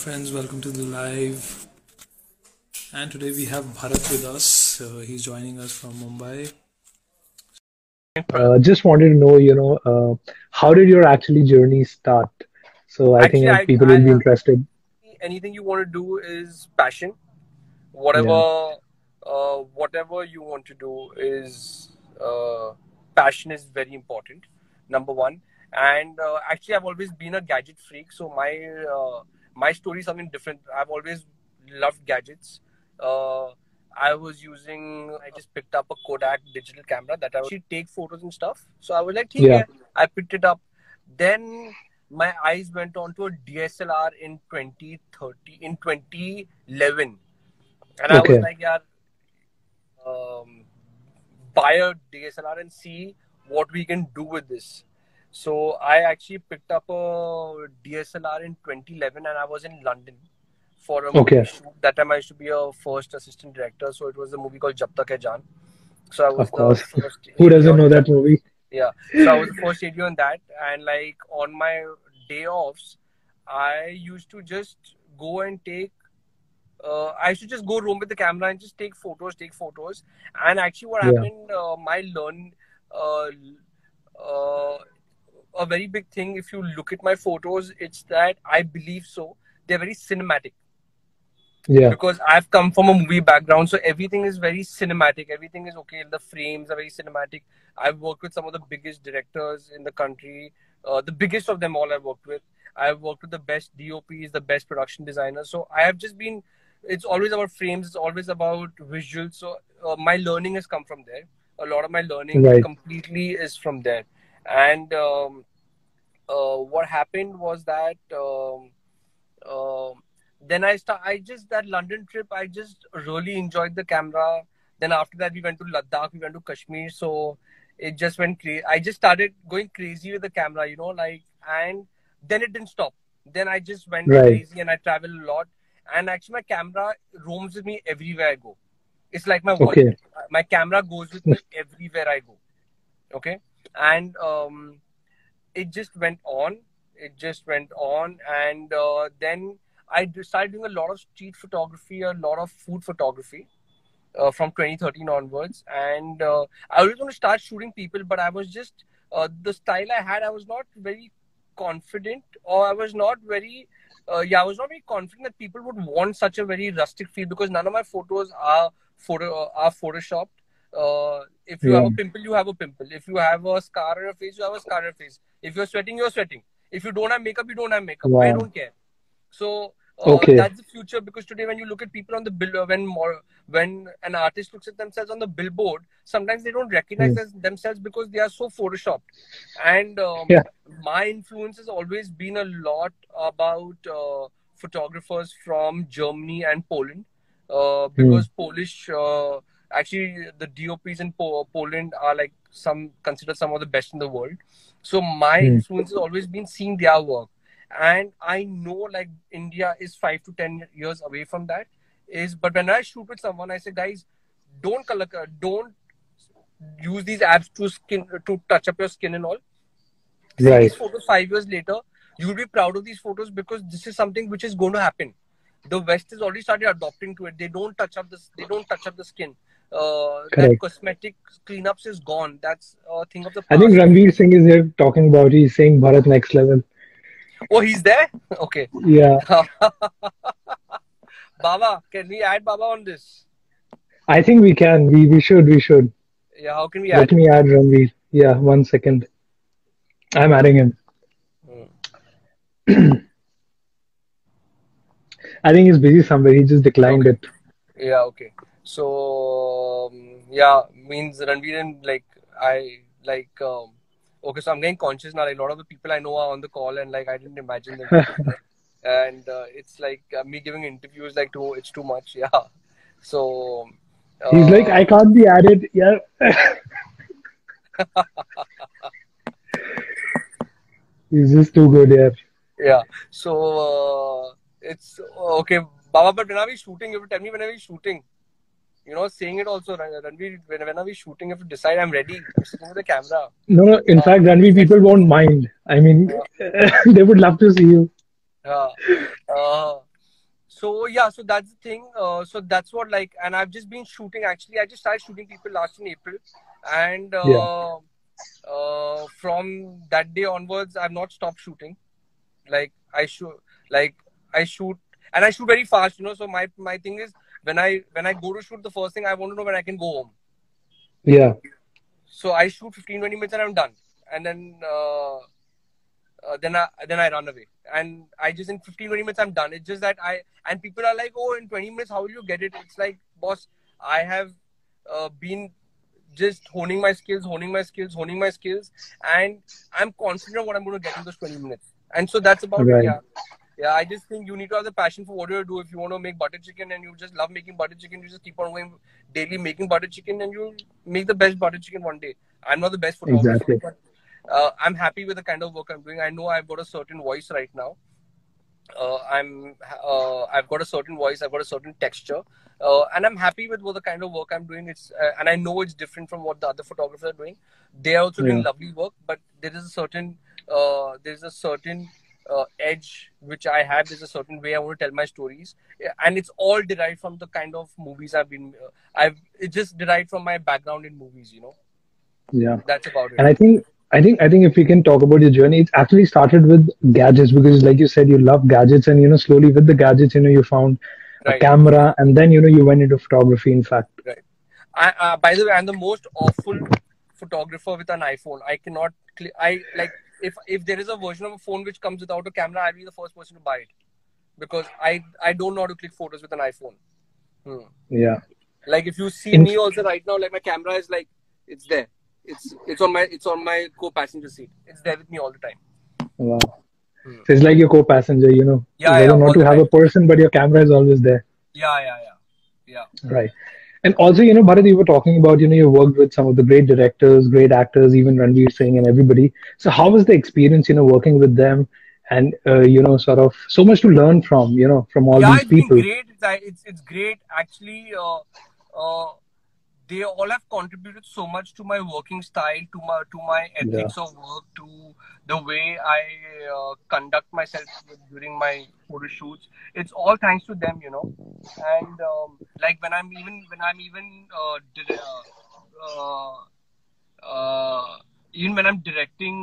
friends, welcome to the live. And today we have Bharat with us. He's joining us from Mumbai. Just wanted to know, how did your actually journey start? So I think Actually, people will be interested. anything you want to do is passion. Yeah. Whatever you want to do is passion is very important. Number one, and actually, I've always been a gadget freak. So my story is something different. I've always loved gadgets. Uh, I just picked up a Kodak digital camera that I would actually take photos and stuff. So I was like, Yeah. okay, I picked it up. Then my eyes went on to a DSLR in 2011. And I was Okay. like, yeah, um, buy a DSLR and see what we can do with this. So I actually picked up a DSLR in 2011 and I was in London for a movie Okay. shoot. That time I used to be a first assistant director. So it was a movie called Jab Tak Hai Jaan. So I was Of the course. first Who AD doesn't know on that movie? yeah. So I was the first AD on that. And like on my day offs, I used to just go and take I used to just go roam with the camera and just take photos. And actually, what Yeah. happened, uh, uh, a very big thing. If you look at my photos, it's that I believe so. They're very cinematic Yeah. because I've come from a movie background, so everything is very cinematic. Everything is okay. The frames are very cinematic. I've worked with some of the biggest directors in the country, the biggest of them all. I've worked with. I've worked with the best DOPs, the best production designers. So I have just been. It's always about frames. It's always about visuals. So my learning has come from there. A lot of my learning Right. completely is from there. And what happened was that. Um, then I just that London trip. I just really enjoyed the camera. Then after that, we went to Ladakh. We went to Kashmir. So it just went crazy. I just started going crazy with the camera, and then it didn't stop. Then I just went Right. crazy and I travel a lot. And actually, my camera roams with me everywhere I go. It's like my wallet. Okay. My camera goes with me everywhere I go. Okay, and it just went on. It just went on, and then I decided doing a lot of street photography, a lot of food photography from 2013 onwards. And I was going to start shooting people, but I was just the style I had. I was not very confident, or I was not very. I was not very confident that people would want such a very rustic feel because none of my photos are photoshopped. If you have Yeah. a pimple, you have a pimple. If you have a scar on your face, you have a scar on your face. If you're sweating, you're sweating. If you don't have makeup, you don't have makeup. I Wow. don't care. So Okay. that's the future because today when you look at people on the bill, when an artist looks at themselves on the billboard, sometimes they don't recognize Mm. themselves because they are so photoshopped. And Yeah. my influence has always been a lot about photographers from Germany and Poland Mm. because Polish actually the DOPs in Poland are like considered some of the best in the world. So my Mm. influence has always been seeing their work, and I know like India is 5 to 10 years away from that. But when I shoot with someone, I say, guys, don't use these apps to touch up your skin and all. See Right. these photos 5 years later. You'll be proud of these photos because this is something which is going to happen. The West has already started adopting to it. They don't touch up this. They don't touch up the skin. That Correct. cosmetic cleanups is gone. That's a thing of the I think past. Ranveer Singh is here talking about. He's saying Bharat next level. Oh, he's there. Okay. Yeah. Baba, can we add Baba on this? I think we can. We should. We should. Yeah, how can we Let add me him? add Ranveer. Yeah. 1 second. I'm adding him. Hmm. I think he's busy somewhere. He just declined Okay. it. Yeah, okay. So, yeah, means Ranveer and like, I like, okay, so I'm getting conscious now. Like, a lot of the people I know are on the call, and like, I didn't imagine them to be there. And it's like me giving interviews, like, it's too much. Yeah. So, He's like, uh, I can't be added. Yeah. He's just too good, yeah. yeah. So, it's okay. Baba, but when are we shooting? You have to tell me when are we shooting? Saying it also, Ranveer, when are we shooting? If you decide I'm ready, I'm sitting with the camera. No, no. In fact, Ranveer, Let's people do won't it. mind. I mean, Yeah. they would love to see you. Yeah. Uh, So yeah, so that's the thing. So that's what like, and I've just been shooting. Actually, I just started shooting people last in April, and Yeah. from that day onwards, I've not stopped shooting. Like I shoot, like I shoot, and I shoot very fast. So my thing is when I go to shoot, the first thing I want to know when I can go home. Yeah. So I shoot 15-20 minutes and I'm done, and then I run away, and I just in 15-20 minutes I'm done. It's just that and people are like, oh, in 20 minutes how will you get it? It's like, boss, I have been just honing my skills, and I'm confident of what I'm going to get in those 20 minutes, and so that's about it. Right. Yeah, I just think you need to have the passion for what you do. If you want to make butter chicken and you just love making butter chicken, you just keep on going daily making butter chicken, and you'll make the best butter chicken one day. I'm not the best photographer, Exactly. but I'm happy with the kind of work I'm doing. I know I've got a certain voice right now. I've got a certain voice, I've got a certain texture, and I'm happy with what the kind of work I'm doing. And I know it's different from what the other photographers are doing. They are also doing Yeah. lovely work, but there's a certain edge which I have. There's a certain way I want to tell my stories, and it's all derived from the kind of movies I've it's just derived from my background in movies. Yeah. That's about it. And I think if we can talk about your journey, it's actually started with gadgets because, like you said, you love gadgets, and slowly with the gadgets, you found a Right. camera, and then you went into photography. In fact, Right. By the way, I'm the most awful photographer with an iPhone. I cannot. I like if there is a version of a phone which comes without a camera, I'll be the first person to buy it because I don't know how to click photos with an iPhone. yeah. Like if you see In me also right now, like my camera is like it's there. It's on my co-passenger seat. It's there with me all the time. Wow. So it's like your co-passenger. Yeah, Whether or all not the you have time. a person, but your camera is always there. Yeah. Right. And also, Bharat, you were talking about, you worked with some of the great directors, great actors, even Ranveer Singh and everybody. So how was the experience, working with them and, sort of so much to learn from all Yeah, these it's been people? great. It's great actually. Uh, they all have contributed so much to my working style, to my Yeah. ethics of work, to the way I conduct myself during my photo shoots. It's all thanks to them. And like uh, uh, even when I'm directing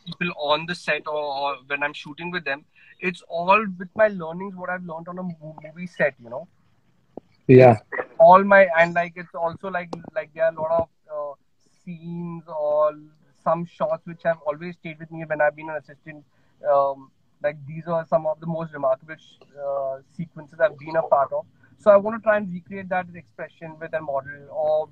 people on the set, or when I'm shooting with them, it's all with my learnings, what I've learned on a movie set. Yeah. It's all my, and like it's also like there are a lot of scenes or some shots which have always stayed with me when I've been an assistant. Like these are some of the most remarkable sequences I've been a part of. So I want to try and recreate that expression with a model, or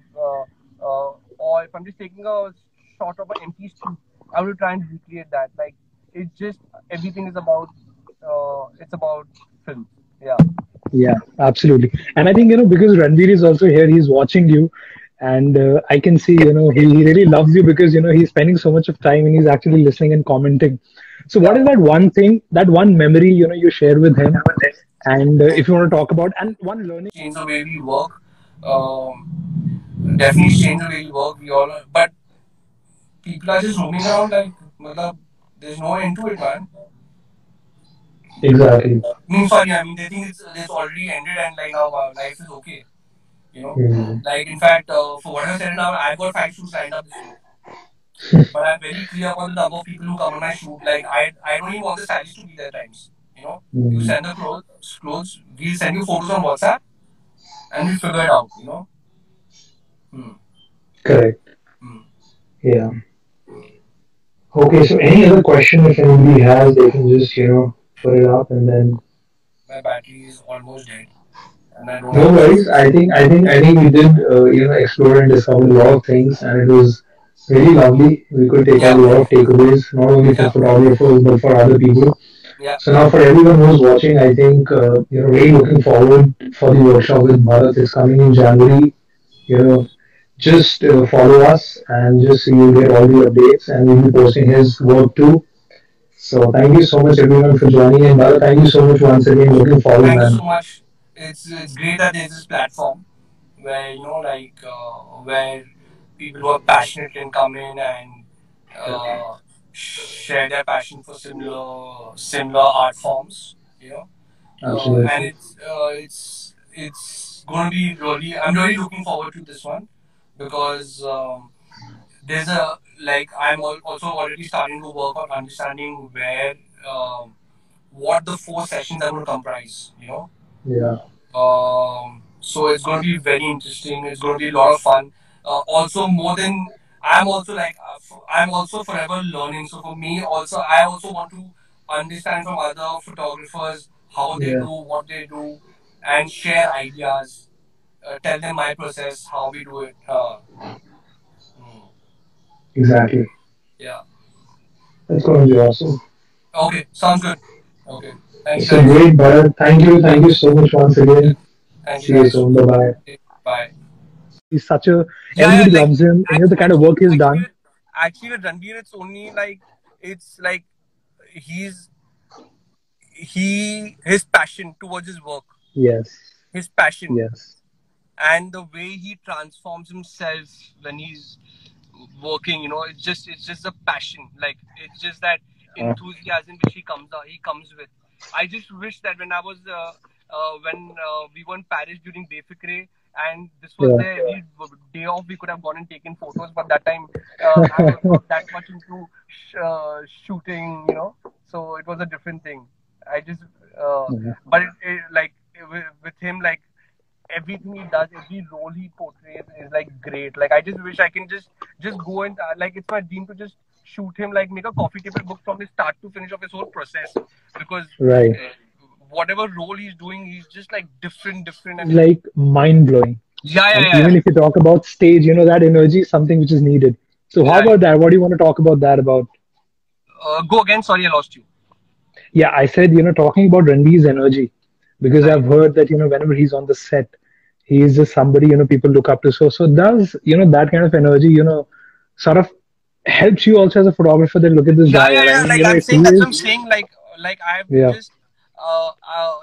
if I'm just taking a shot of an empty street, I will try and recreate that. Like it's just everything is about it's about film. Yeah. Yeah, absolutely. And I think, because Ranveer is also here, he's watching you. And I can see, he really loves you because, he's spending so much of time and he's actually listening and commenting. So, what Yeah. is that one thing, that one memory, you share with him? And if you want to talk about, and one learning. Change the way we work. Definitely change the way we work. We all, but people are just roaming around like, matlab, there's no end to it, man. Exactly. I mean, sorry, I mean they think it's already ended and like now life is okay. You know, Mm. like in fact, for what I said now, I've got 5 shoots lined up this week, but I'm very clear about the number of people who come on my shoot. Like I don't even want the stylist to be there at times. You Mm. send the clothes. We'll send you photos on WhatsApp, and we'll figure it out. Hmm. Correct. Hmm. Yeah. Okay, so any other question if anybody has, they can just, put it up and then. My battery is almost dead, and I don't No have the. worries. I think we did explore and discover a lot of things, and it was really lovely. We could take out Yeah, a lot of takeaways, not only for yeah, photographers but for other people. yeah. So now, for everyone who's watching, I think really looking forward for the workshop with Bharat. It's coming in January. You know, just follow us and just you'll get all the updates, and we'll be posting his work too. So thank you so much everyone for joining in. Bharat, thank you so much once again. Looking forward, Thank you so man. much. It's great that there's this platform where where people who are passionate can come in and share their passion for similar art forms. And Absolutely. it's going to be really. I'm really looking forward to this one because there's a like also already starting to work on understanding where what the 4 sessions are going to comprise. Yeah. So it's going to be very interesting. It's going to be a lot of fun. Also, more than I'm also like I'm also forever learning. So for me, also I also want to understand from other photographers how they Yeah. do, what they do, and share ideas. Tell them my process, how we do it. Hmm. Exactly. Yeah. That's going to be awesome. Okay. Sounds good. Okay. Thank you, So guys. great, Bharat. Thank you. Thank you so much once Yeah. again. Thank you, See you guys. soon. Bye bye. Bye. He's such a Yeah, yeah. everybody Like loves him, and the kind of actually, work he's done. with Ranveer, it's only like it's like he's his passion towards his work, Yes, his passion, yes, and the way he transforms himself when he's working. It's just a passion. Like it's just that uh, enthusiasm which he comes with. I just wish that when we were in Paris during Befikre, and this was yeah, the every day off we could have gone and taken photos, but that time I was not that much into shooting, so it was a different thing. I just yeah. but like with him, like everything he does, every role he portrays is like great. Like I just wish I can just go and like it's my dream to just shoot him, like make a coffee table book from his start to finish of his whole process, because Right, uh, whatever role he's doing, he's just like different, and it's like mind blowing. yeah, yeah, And yeah, even yeah, if you talk about stage, that energy is something which is needed. So how yeah. about that? What do you want to talk about that about? Go again. Sorry, I lost you. Yeah, I said, talking about Ranveer's energy, because Right. I've heard that, whenever he's on the set, he is just somebody, people look up to. So does, that kind of energy, sort of helps you also as a photographer that look at this Yeah, guy. yeah, And I yeah. mean, Like I'm if he saying, that's what is, I'm saying. Like I've yeah, just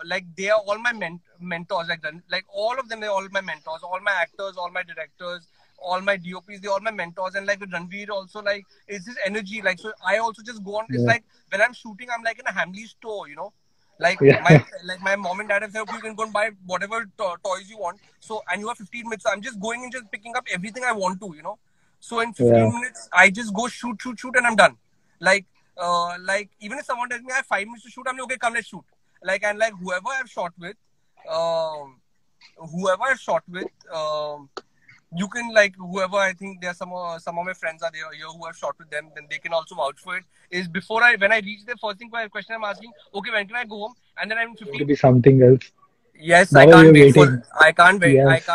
like they are all my mentors. Like all of them, they're all my mentors. All my actors, all my directors, all my DOPs, they're all my mentors. And like with Ranveer also, like it's his energy. Like so, I also just go on. It's yeah, like when I'm shooting, I'm like in a Hamley store. Like yeah, my mom and dad have said, okay, you can go and buy whatever toys you want. So and you have 15 minutes. So I'm just going and just picking up everything I want to. So in yeah, 15 minutes, I just go shoot, and I'm done. Like even if someone tells me I have 5 minutes to shoot, I'm like, okay, come, let's shoot. Like and like um, whoever I've shot with, you can like whoever I think there are some of my friends are there here who have shot with them, then they can also vouch for it. Is before when I reach the first thing question I'm asking, okay, when can I go home? And then I'm going to 15. be something else. Yes, I Baba, we can't are wait for. waiting. I can't wait. Yes.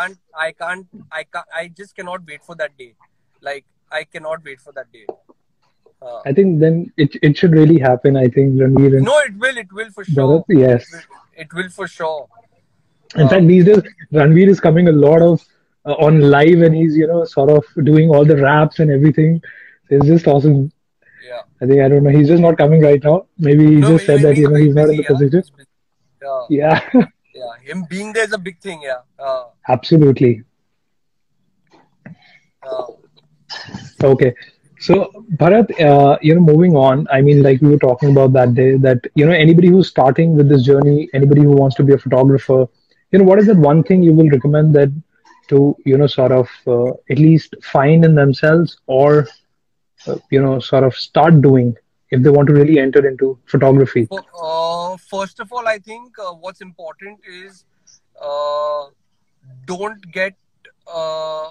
I just cannot wait for that day. Like I cannot wait for that day. Uh, I think then it should really happen. I think Ranveer and no, it will. It will for Bharat, sure. yes. It will for sure. In Uh, fact, these days Ranveer is coming a lot of on live, and he's sort of doing all the raps and everything. It's just awesome. yeah. I think I don't know. He's just not coming right now. Maybe he No, just said that he's very he's not in busy. the Yeah, position. he's busy. Yeah, Yeah, yeah. Him being there is a big thing. Yeah. absolutely. Uh, Okay. So, Bharat, moving on, I mean, like we were talking about that day, that, anybody who's starting with this journey, anybody who wants to be a photographer, what is that one thing you will recommend that to, sort of at least find in themselves or, sort of start doing if they want to really enter into photography? First of all, I think what's important is uh, don't get uh,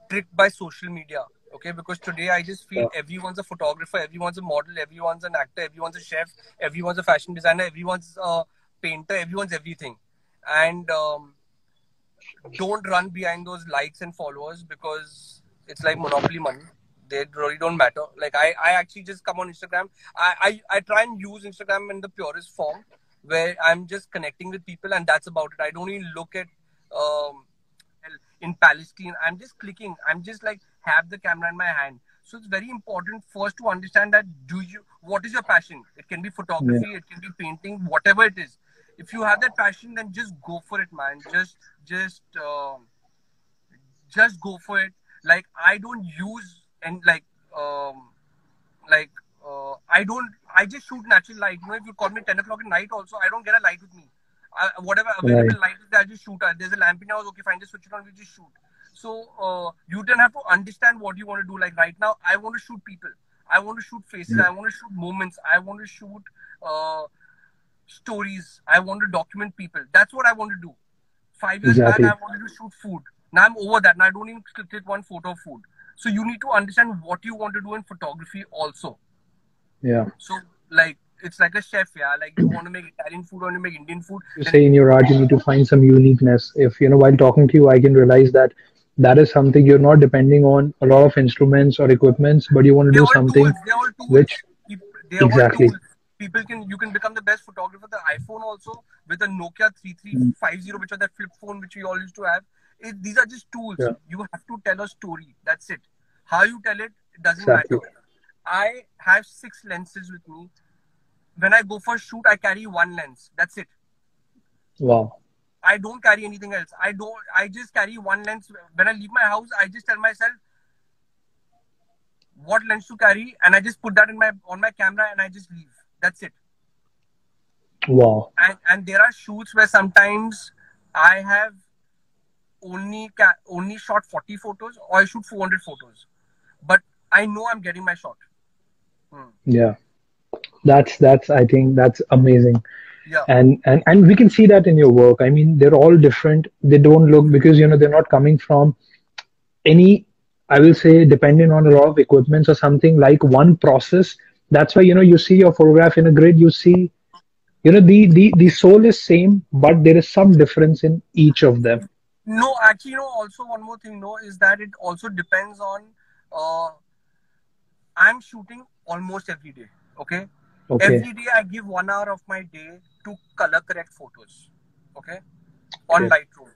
tricked by social media. Okay, because today I just feel Yeah. everyone's a photographer, everyone's a model, everyone's an actor, everyone's a chef, everyone's a fashion designer, everyone's a painter, everyone's everything. And don't run behind those likes and followers because it's like monopoly money. They really don't matter. Like I actually just come on Instagram. I try and use Instagram in the purest form where I'm just connecting with people and that's about it. I don't even look at um, in Palestine. I'm just clicking. I'm just like have the camera in my hand. So it's very important first to understand that what is your passion? It can be Yeah. photography, it can be painting, whatever it is. If you have that passion, then just go for it, man. Just just go for it. Like I don't use and like I I just shoot natural light. If you call me 10 o'clock at night also, I don't get a light with me. Whatever Right. available light is there, I just shoot. There's a lamp in your house, okay, fine, just switch it on, we just shoot. So you don't have to understand what you want to do. Like right now, I want to shoot people. I want to shoot faces. I want to shoot moments. I want to shoot stories. I want to document people. That's what I want to do. 5 years Exactly. back, I wanted to shoot food. Now I'm over that. Now I don't even click one photo of food. So you need to understand what you want to do in photography also. Yeah. So like it's like a chef, yeah. Like you want to make Italian food or you make Indian food. You say in your art, you need to find some uniqueness. If, while talking to you, I can realize that that is something you're not depending on a lot of instruments or equipments, but you want to They're do all something tools. They're all which, tools. They're all exactly. tools. You can become the best photographer with the iPhone also, with a Nokia 3350, which was that flip phone which we all used to have. These are just tools. Yeah. You have to tell a story. That's it. How you tell it doesn't Exactly. matter. I have 6 lenses with me. When I go for a shoot, I carry one lens. That's it. Wow. I don't carry anything else. I just carry one lens. When I leave my house, I just tell myself what lens to carry, and I just put that on my camera, and I just leave. That's it. Wow. And there are shoots where sometimes I have only shot 40 photos, or I shoot 400 photos, but I know I'm getting my shot. Yeah. That's I think that's amazing. Yeah. And we can see that in your work. I mean, they're all different. They don't look, because they're not coming from any, I will say, dependent on a lot of equipments or something, like one process. That's why you see your photograph in a grid, you see the soul is same, but there is some difference in each of them. No, actually, also one more thing, is that it also depends on, I'm shooting almost every day, okay? Every day I give 1 hour of my day to color correct photos, okay? On Lightroom.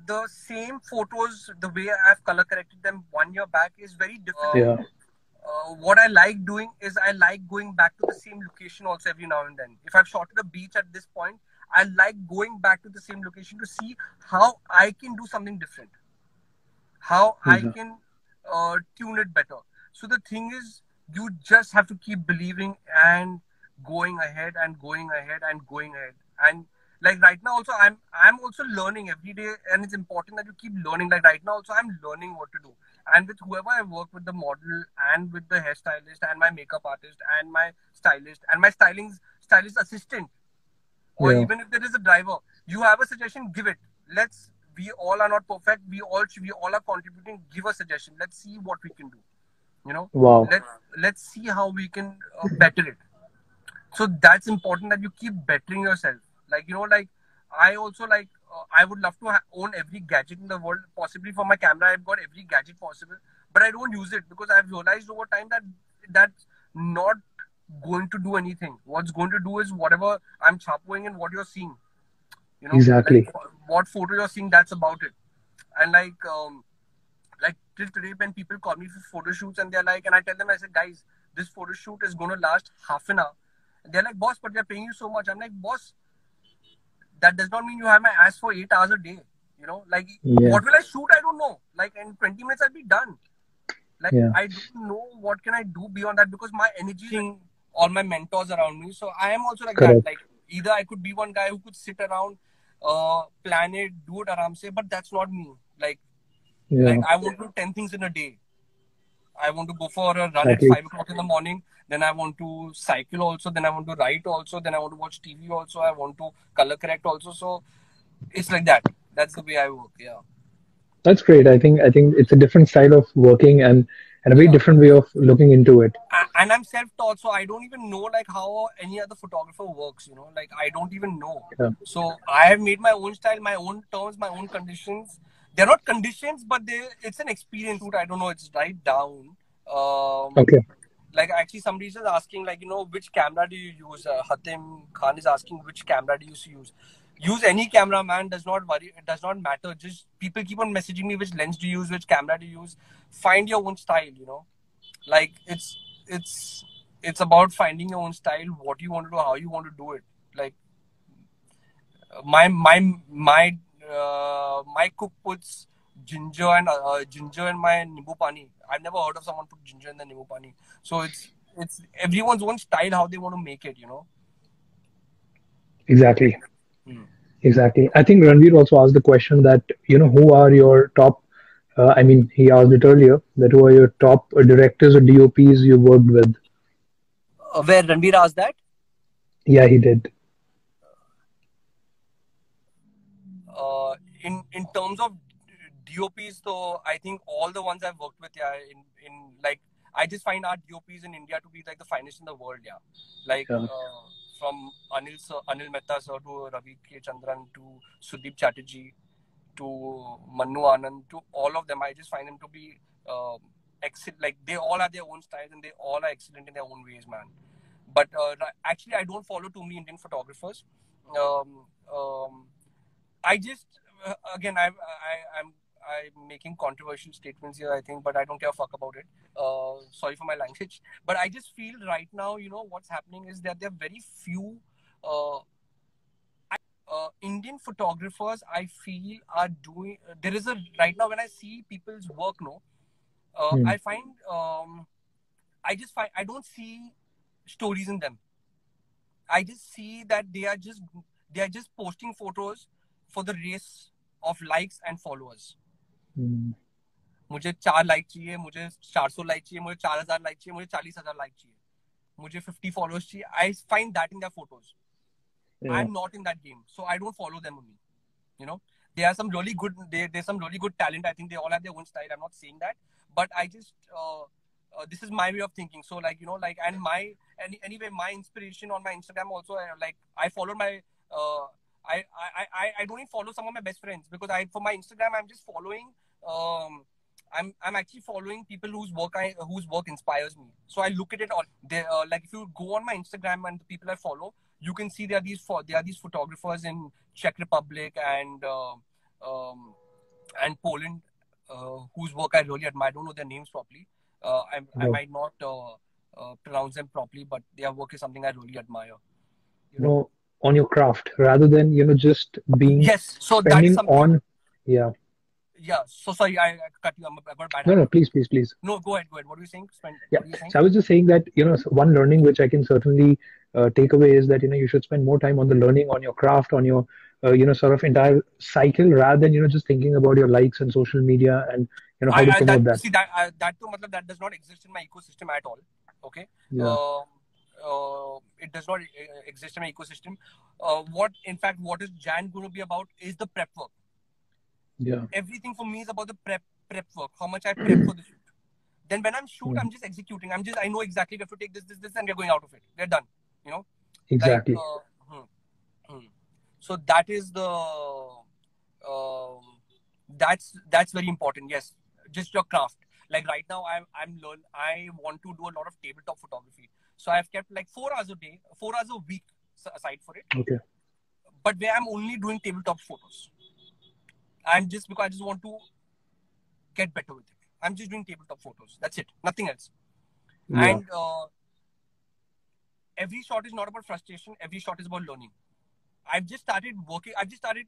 The same photos, the way I've color corrected them 1 year back is very different. Yeah. What I like doing is I like going back to the same location also every now and then. If I've shot at a beach at this point, I like going back to the same location to see how I can do something different, how I can tune it better. So the thing is, you just have to keep believing and going ahead and going ahead and going ahead. And like right now also, I'm also learning every day, and it's important that you keep learning. Like right now also, I'm learning what to do. And with whoever I work with, the model and with the hairstylist and my makeup artist and my stylist and my stylist assistant, or even if there is a driver, you have a suggestion, give it. We all are not perfect. We all are contributing. Give a suggestion. Let's see what we can do. Wow. Let's see how we can better it. So that's important, that you keep bettering yourself. Like, I also I would love to own every gadget in the world. Possibly for my camera, I've got every gadget possible, but I don't use it because I've realized over time that that's not going to do anything. What's going to do is whatever I'm chapoing and what you're seeing. Exactly. Like what photo you're seeing, that's about it. And like till today, when people call me for photo shoots and they're like, and I tell them, I said, guys, this photo shoot is going to last half an hour. And they're like, boss, but they're paying you so much. I'm like, boss, that does not mean you have my ass for 8 hours a day. What will I shoot? I don't know. Like in 20 minutes, I'll be done. Like I don't know what can I do beyond that, because my energy, all my mentors around me. So I am also like that. Like either I could be one guy who could sit around, plan it, do it aram se, but that's not me. Like I want to do 10 things in a day. I want to go for a run at 5 o'clock in the morning. Then I want to cycle also. Then I want to write also. Then I want to watch TV also. I want to color correct also. So it's like that. That's the way I work. Yeah. That's great. I think it's a different style of working and a very different way of looking into it. And I'm self-taught, so I don't even know like how any other photographer works. Like I don't even know. Yeah. So I have made my own style, my own terms, my own conditions. They're not conditions, but it's an experience. I don't know. It's right down. Like actually somebody is asking like, which camera do you use? Hatim Khan is asking which camera do you use? Use any camera, man. Does not worry. It does not matter. Just people keep on messaging me which lens do you use, which camera do you use. Find your own style, Like it's about finding your own style, what you want to do, how you want to do it. Like my cook puts ginger and my nimbu pani. I've never heard of someone put ginger in the nimbu pani. So it's everyone's own style, how they want to make it, you know. Exactly. Hmm. Exactly. I think Ranveer also asked the question that, who are your top, I mean, he asked it earlier, that who are your top directors or DOPs you worked with? Where Ranveer asked that, Yeah, he did. uh, in terms of DOPs, so I think all the ones I've worked with, yeah, in like I just find our DOPs in India to be like the finest in the world, yeah. Like Yeah. from Anil sir, Anil Mehta sir to Ravi K. Chandran to Sudeep Chatterjee to Manu Anand to all of them, I just find them to be excellent. Like they all have their own styles and they all are excellent in their own ways, man. But actually, I don't follow too many Indian photographers. Um, um, I just again I'm making controversial statements here, I think, but I don't care a fuck about it. Sorry for my language, but I just feel right now, you know, what's happening is that there are very few uh, Indian photographers I feel are doing. There is a right now when I see people's work, no, Hmm. I find I just find I don't see stories in them. I just see that they are just posting photos for the race of likes and followers. Hmm. मुझे 4 like चाहिए, मुझे 400 like चाहिए, मुझे 4,000 like चाहिए, मुझे 40,000 like चाहिए, मुझे 50 followers चाहिए. I find that in their photos. Yeah. I'm not in that game, so I don't follow them only. You know, there are some really good. There's some really good talent. I think they all have their own style. I'm not saying that, but I just this is my way of thinking. So like, you know, like, and my anyway my inspiration on my Instagram also, like I follow my I don't even follow some of my best friends because I for my Instagram I'm just following um I'm actually following people whose work inspires me. So I look at it all. They like if you go on my Instagram and the people I follow, you can see there are these photographers in Czech Republic um, and Poland whose work I really admire. I don't know their names properly. I No, might not pronounce them properly, but their work is something I really admire. You know. no, on your craft rather than, just being Yes. So that is spending something. on, yeah. Yeah. So sorry, I cut you. I got a bad No, no, habit. please, please, please. No, go ahead. Go ahead. What are you saying? Yeah. What are you saying? So I was just saying that, one learning which I can certainly take away is that, you should spend more time on the learning, on your craft, on your, sort of entire cycle rather than, just thinking about your likes and social media and, how to I that promote that. see that too, matlab, that does not exist in my ecosystem at all. Okay, Yeah. it does not exist in my ecosystem. What in fact what is Jan going to be about is the prep work. Yeah. Everything for me is about the prep work. How much I prep for the shoot. Then when I'm shoot, Mhm. I'm just executing. I know exactly we have to take this, and we're going out of it. We're done. You know, like Exactly. so that is the that's very important. Yes, just your craft. Like right now, I'm learn. I want to do a lot of tabletop photography. So I've kept like 4 hours a day, 4 hours a week aside for it. Okay. But where I'm only doing tabletop photos, and just because I just want to get better with it, I'm just doing tabletop photos. That's it, nothing else. Yeah. And every shot is not about frustration. Every shot is about learning. I've just started working. I've just started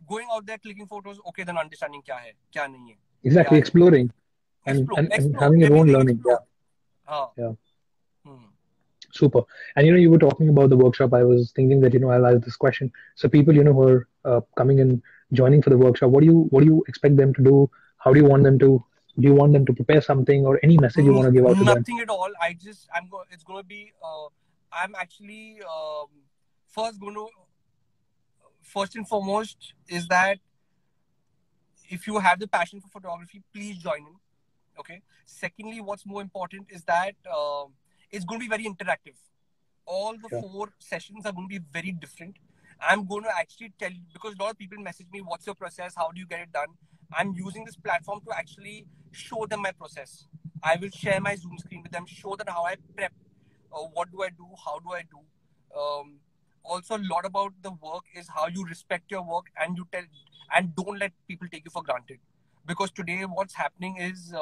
going out there, clicking photos. Okay, then understanding क्या है, क्या नहीं है, क्या Exactly. है. Exploring and, Explore, and explore having your own everything. learning. Yeah. Explore. हाँ. Yeah. Hmm. Super. And you were talking about the workshop. I was thinking that I'll ask this question. So people who are coming and joining for the workshop, what do you expect them to do? How do you want them to? Do you want them to prepare something or any message you want to give out to them? Nothing at all. It's going to be. I'm actually first going to first and foremost is that if you have the passion for photography, please join in. Okay. Secondly, what's more important is that it's going to be very interactive. All the Yeah. 4 sessions are going to be very different. I'm going to actually tell you because a lot of people message me, what's your process? How do you get it done? I'm using this platform to actually show them my process. I will share my Zoom screen with them, show them how I prep, what do I do, how do I do. Also, a lot about the work is how you respect your work and you tell and don't let people take you for granted. Because today, what's happening is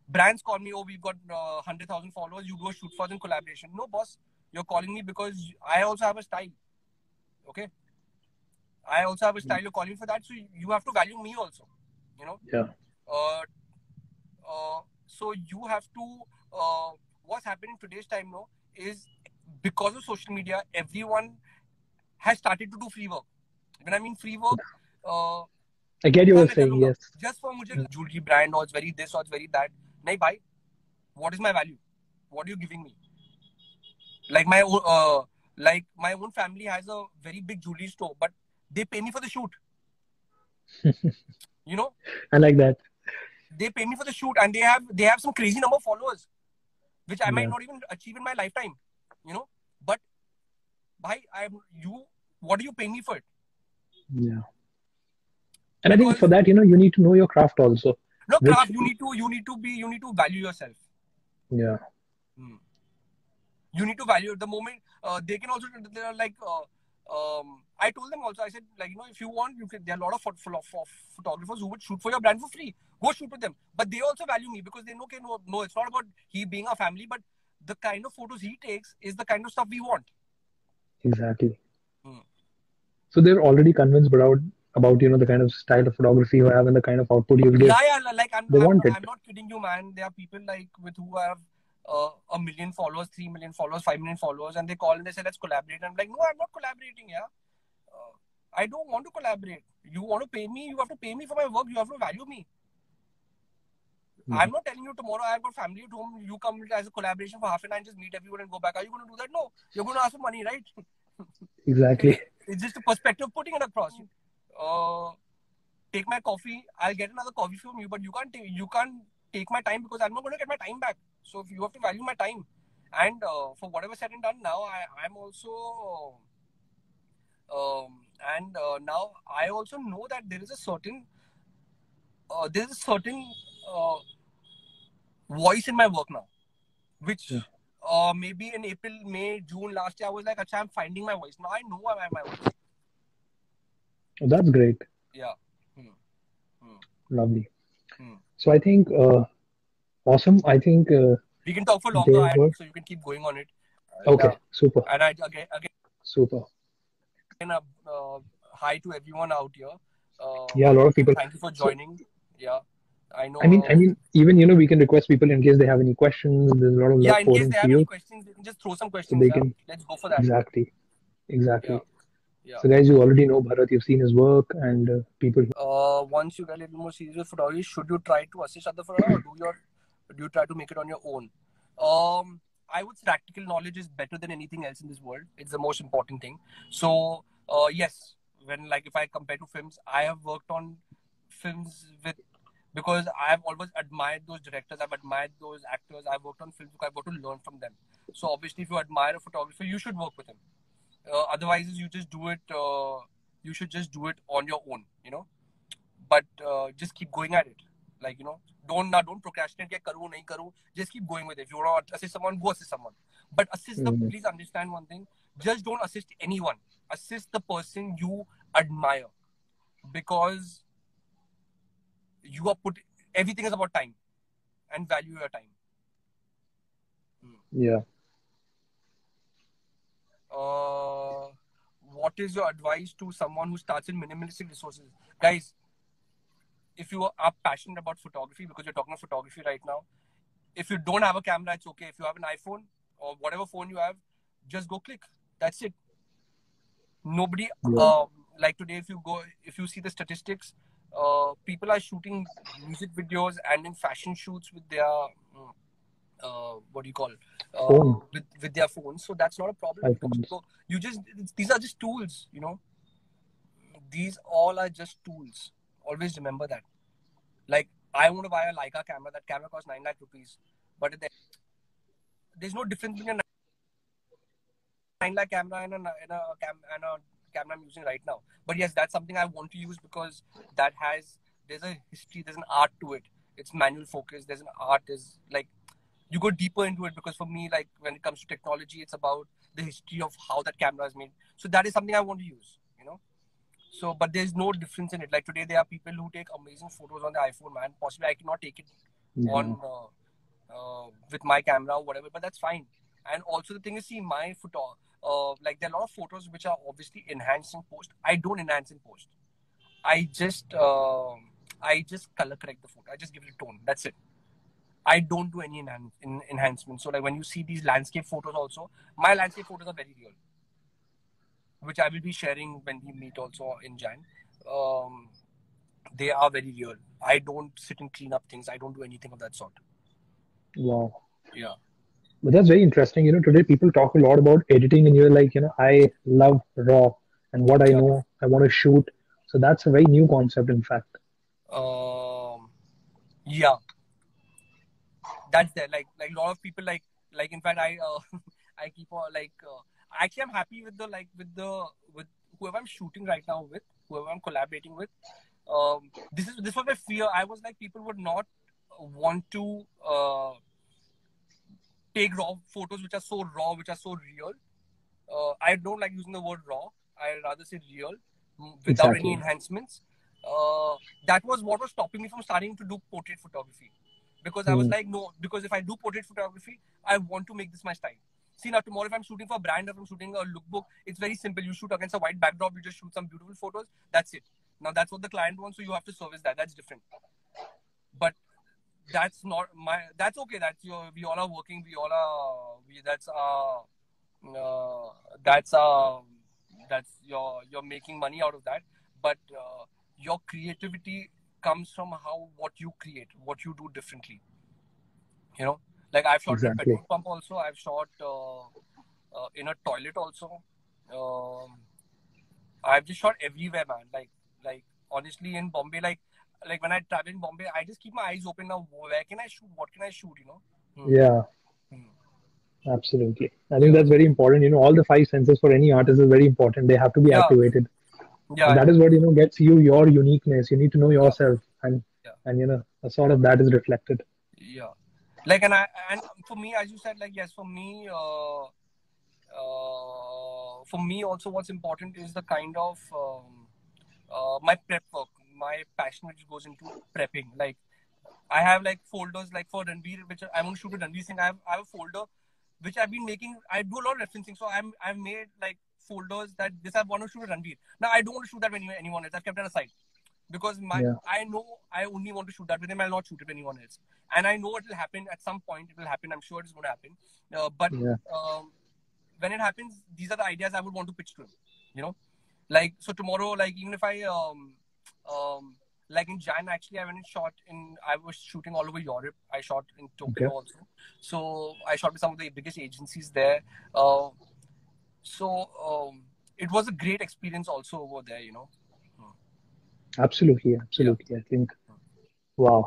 brands call me, oh, we've got 100,000 followers, you do a shoot for us in collaboration. No, boss, you're calling me because I also have a style. Okay, I also have a style. You're calling for that, so you have to value me also. You know, Yeah. uh, so you have to. What's has happened in today's time now is because of social media, everyone has started to do free work. When I mean free work, I get you हाँ were मैं कर saying, लूंगा yes. just for मुझे jewelry brand or it's very this or it's very that. नहीं भाई, what is my value? What are you giving me? Like my own family has a very big jewelry store, but they pay me for the shoot. You know, I like that. they pay me for the shoot, and they have some crazy number of followers, which I might Yeah. not even achieve in my lifetime. You know, but bhai, what do you pay me for it? Yeah. And I think for Because that, you need to know your craft also, no which, craft, you need to value yourself. yeah, Hmm. You need to value it. The moment they can also, they're like I told them also, I said, like, if you want, you can, there are a lot of photographers who would shoot for your brand for free. Go shoot with them, but they also value me because they know, okay, no, it's not about he being a family, but the kind of photos he takes is the kind of stuff we want. exactly. Hmm. So they're already convinced about the kind of style of photography you have and the kind of output you'll give. Yeah, like They want it. I'm not kidding you, man. There are people like with who have 1 million followers, 3 million followers, 5 million followers, and they call and they say, let's collaborate. I'm like, no, I'm not collaborating. Yeah, I don't want to collaborate. You want to pay me? You have to pay me for my work. You have to value me. I'm not telling you tomorrow I've got family at home. You come as a collaboration for half an hour and just meet everyone and go back. Are you going to do that? No, you're going to ask for money, right? Exactly. It's just a perspective putting it across. Take my coffee. I'll get another coffee from you, but you can't take my time because I'm not going to get my time back. So you have to value my time. And for whatever said and done, now I'm also now I also know that there is a certain voice in my work now, which maybe in April, May, June last year I was like, Acha, I'm finding my voice. Now I know I have my voice. Oh, that's great. Yeah. Lovely. So I think awesome. I think We can talk for longer, there were. so you can keep going on it. Okay, Yeah. super, And again, super. hi to everyone out here. Yeah, a lot of people. Thank you for So, joining. Yeah, I know. I mean, even we can request people in case they have any questions. There's a lot of love Yeah, in case pouring they to have any you, questions, they can just throw some so questions. they Yeah, can let's go for that. exactly. Yeah. Yeah. So guys, you already know Bharat. You've seen his work, and people. Once you get a little more serious with photography, should you try to assist other photographer or do you try to make it on your own? I would say practical knowledge is better than anything else in this world. It's the most important thing. So yes, if I compare to films, I have worked on films because I have always admired those directors, I've admired those actors, I've worked on films because I've got to learn from them. So obviously, if you admire a photographer, you should work with him. Otherwise, you just do it. You should just do it on your own, But just keep going at it. Like, don't procrastinate. Kya karu, nahi karu. Just keep going with it. If you want to assist someone, go assist someone. But please understand one thing. Just don't assist anyone. Assist the person you admire. Because everything is about time. And value your time. Yeah. What is your advice to someone who starts in minimalistic resources? Guys, if you are passionate about photography, because you're talking about photography right now, if you don't have a camera, it's okay. If you have an iPhone or whatever phone you have, just go click. That's it. Nobody, like today, if you see the statistics, people are shooting music videos and in fashion shoots with their what do you call Phone. with their phones. So that's not a problem. iPhones. So these are just tools, These all are just tools. Always remember that. Like, I want to buy a Leica camera. That camera costs 9 lakh rupees. But there's no difference between a 9 lakh camera and a camera I'm using right now. But yes, that's something I want to use because there's a history, there's an art to it. It's manual focus. There's an art. Is like, you go deeper into it because for me, like, when it comes to technology, it's about the history of how that camera is made. So that is something I want to use, So, but there's no difference in it. Like today, there are people who take amazing photos on the iPhone, man. Possibly I cannot take it on with my camera or whatever, but that's fine. And also the thing is, see, my photo, like there are a lot of photos which are obviously enhanced in post. I don't enhance in post. I just color correct the photo. I just give it a tone. That's it. I don't do any enhancement. So like when you see these landscape photos also, my landscape photos are very real, which I will be sharing when we meet also in Jan. Um, they are very real. I don't sit and clean up things. I don't do anything of that sort. Wow. Yeah. But that's very interesting. Today people talk a lot about editing, and you're like, I love raw and what I Yeah. know, I want to shoot. So that's a very new concept, in fact. Yeah. That's there. Like a lot of people like in fact I I keep on actually I'm happy with the with whoever I'm shooting right now with, whoever I'm collaborating with. This was my fear. I was like, people would not want to take raw photos which are so raw, which are so real. I don't like using the word raw. I rather say real, without any Exactly. enhancements. That was what was stopping me from starting to do portrait photography, because I was Hmm. like, no, because if I do portrait photography, I want to make this my style. See, now tomorrow if I'm shooting for a brand, if I'm shooting a lookbook, it's very simple. You shoot against a white backdrop, you just shoot some beautiful photos. That's it. Now that's what the client wants, so you have to service that. That's different. But that's not my. That's okay. That's your. We all are working. We all are. We. Uh, that's that's you're making money out of that, but your creativity comes from how what you create, what you do differently. You know, like I've shot in a Exactly. petrol pump also. I've shot in a toilet also. Um, I've just shot everywhere, man. Like honestly, in Bombay, like when I travel in Bombay, I just keep my eyes open now. Where can I shoot? What can I shoot? You know. Hmm. Yeah, Hmm. absolutely. I think Yeah. that's very important. All the five senses for any artist is very important. They have to be Yeah. activated. Yeah. And that Yeah. is what gets you your uniqueness. You need to know Yeah. yourself, and Yeah. a sort of that is reflected. Yeah. Like and for me, as you said, like yes, for me also, what's important is the kind of my prep work, my passion which goes into prepping. Like I have like folders like for Ranveer, which I want to shoot with Ranveer Singh. I have a folder which I've been making. I do a lot of referencing, so I've made like folders that this I want to shoot with Ranveer. Now I don't want to shoot that with anyone else. I've kept that aside because Yeah, I know I only want to shoot that with him. I'll not shoot it with anyone else, and I know it will happen at some point. It will happen. I'm sure it's going to happen. But yeah. um, when it happens, these are the ideas I would want to pitch to him. You know, like so tomorrow, like even if I um, like in Jan, actually I went and shot in. I was shooting all over Europe. I shot in Tokyo Okay, also. So I shot with some of the biggest agencies there. Uh, so it was a great experience also over there. You know. absolutely, Yeah. absolutely. I think, wow.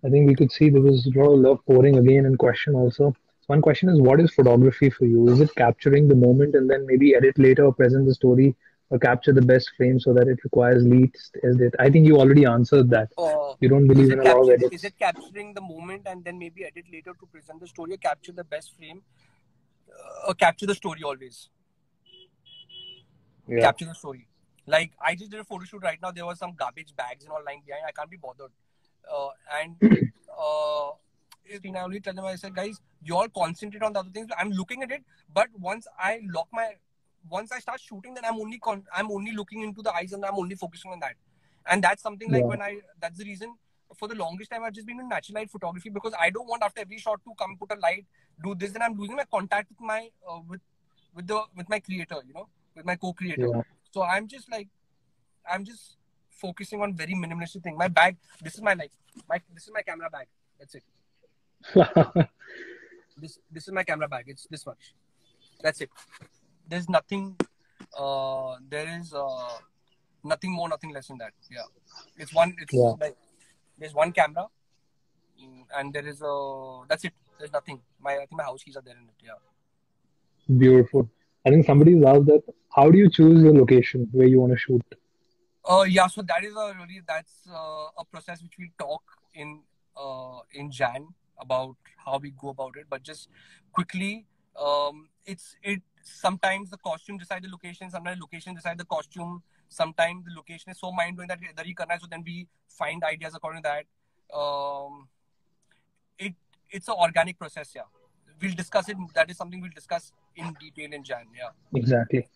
I think we could see there was a lot of love pouring again in question also. One question is, what is photography for you? Is it capturing the moment and then maybe edit later or present the story or capture the best frame so that it requires least edit? I think you already answered that. Uh, You don't is believe in it a lot of capture? Is edits. it capturing the moment and then maybe edit later to present the story, or capture the best frame? Capture the story always. Yeah. Capture the story. Like I just did a photo shoot right now. There was some garbage bags and all lying behind. I can't be bothered. And I only tell them, I said, guys, you all concentrate on the other things. I'm looking at it, but once I start shooting, then I'm only looking into the eyes and I'm only focusing on that. And that's something like Yeah. that's the reason for the longest time I've just been in natural light photography, because I don't want after every shot to come put a light, do this, then I'm losing my contact with my with my creator, with my co-creator. Yeah. So I'm just focusing on very minimalistic thing. My bag, this is my camera bag. That's it. This is my camera bag. It's this much. That's it. There's nothing. There is nothing more, nothing less than that. Yeah. It's Yeah. like there's one camera, and there is that's it. There's nothing. I think my house keys are there in it. Yeah. Beautiful. I think somebody's asked that. How do you choose your location where you want to shoot? Yeah. So that's a process which we talk in Jan about how we go about it. But just quickly, it sometimes the costume decide the location. Sometimes the location decide the costume. Sometimes the location is so mind blowing that so then we find ideas according to that. Um, it it's an organic process. Yeah. We'll discuss it. That is something we'll discuss in detail in Jan. Yeah. Exactly.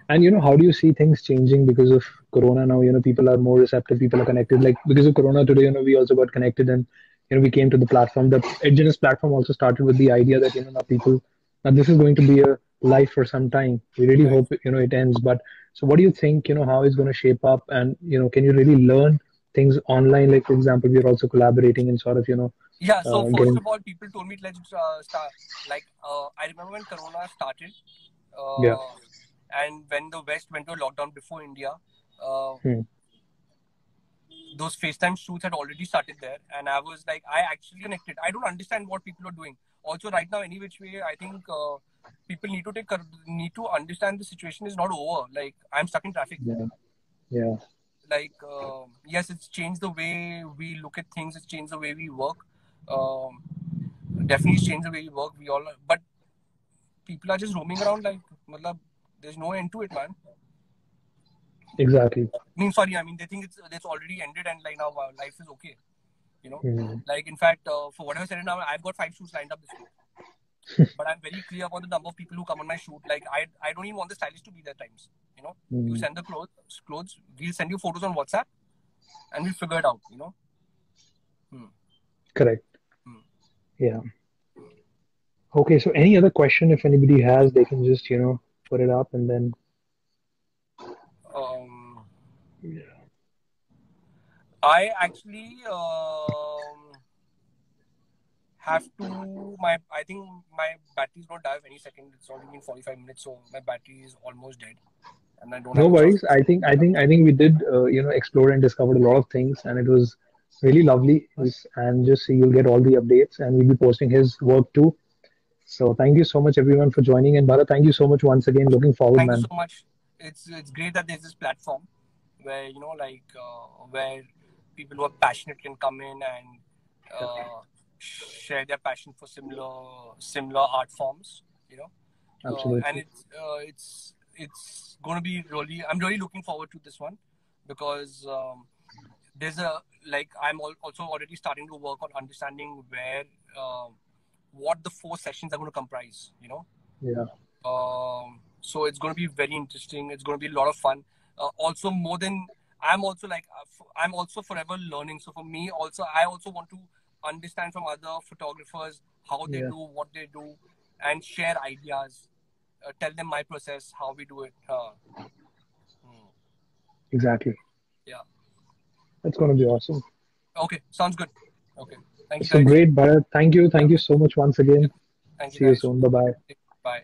And how do you see things changing because of Corona now? People are more receptive, people are connected. Like because of Corona today, we also got connected and we came to the platform. The Edgeness platform also started with the idea that now people, now this is going to be a life for some time. We really Right. hope it ends. But so, what do you think? How it's going to shape up, and can you really learn things online? Like for example, we are also collaborating and sort of Yeah. So first getting of all, people told me let's start. Like I remember when Corona started, yeah. uh, and when the West went to lockdown before India. Uh, Hmm. those FaceTime shoots had already started there, and I was like, I actually connected. I don't understand what people are doing. Also, right now, any which way, I think people need to understand the situation is not over. Like I'm stuck in traffic. Yeah. Yeah. Like yes, it's changed the way we look at things. It's changed the way we work. Um, Definitely it's changed the way we work. We all, but people are just roaming around like, matlab, there's no end to it, man. Exactly. I mean, sorry, I mean they think it's already ended and like now life is okay. You know, Hmm. like in fact, for whatever said now, I've got 5 shoots lined up this week. But I'm very clear about the number of people who come on my shoot. Like I don't even want the stylist to be there times. You know, you Hmm. send the clothes. We'll send you photos on WhatsApp, and we'll figure it out. You know. Hmm. Correct. Hmm. Yeah. Okay. So, any other question? If anybody has, they can just put it up, and then Um, yeah. I actually have to my. I think my battery's going to die of any second. It's already been 45 minutes, so my battery is almost dead, and I don't No have a worries. charger. I think we did explore and discovered a lot of things, and it was really lovely. And just see, you'll get all the updates, and we'll be posting his work too. So thank you so much everyone for joining, and Bharat, thank you so much once again. Looking forward, Thank you so man. much. It's great that there's this platform where where people who are passionate can come in and share their passion for similar art forms. You know, and Absolutely. it's going to be really. I'm really looking forward to this one because there's a like also already starting to work on understanding where what the 4 sessions are going to comprise. You know. Yeah. So it's going to be very interesting. It's going to be a lot of fun. Also, more than I'm also like I'm also forever learning. So for me, also I also want to understand from other photographers how they Yeah. do what they do, and share ideas. Tell them my process, how we do it. Hmm. Exactly. Yeah. That's going to be awesome. Okay. Sounds good. Okay. Thank you So guys. great, Bharat. Thank you. Yeah. Thank you so much once again. Thank you See you guys. soon. Bye bye. Bye.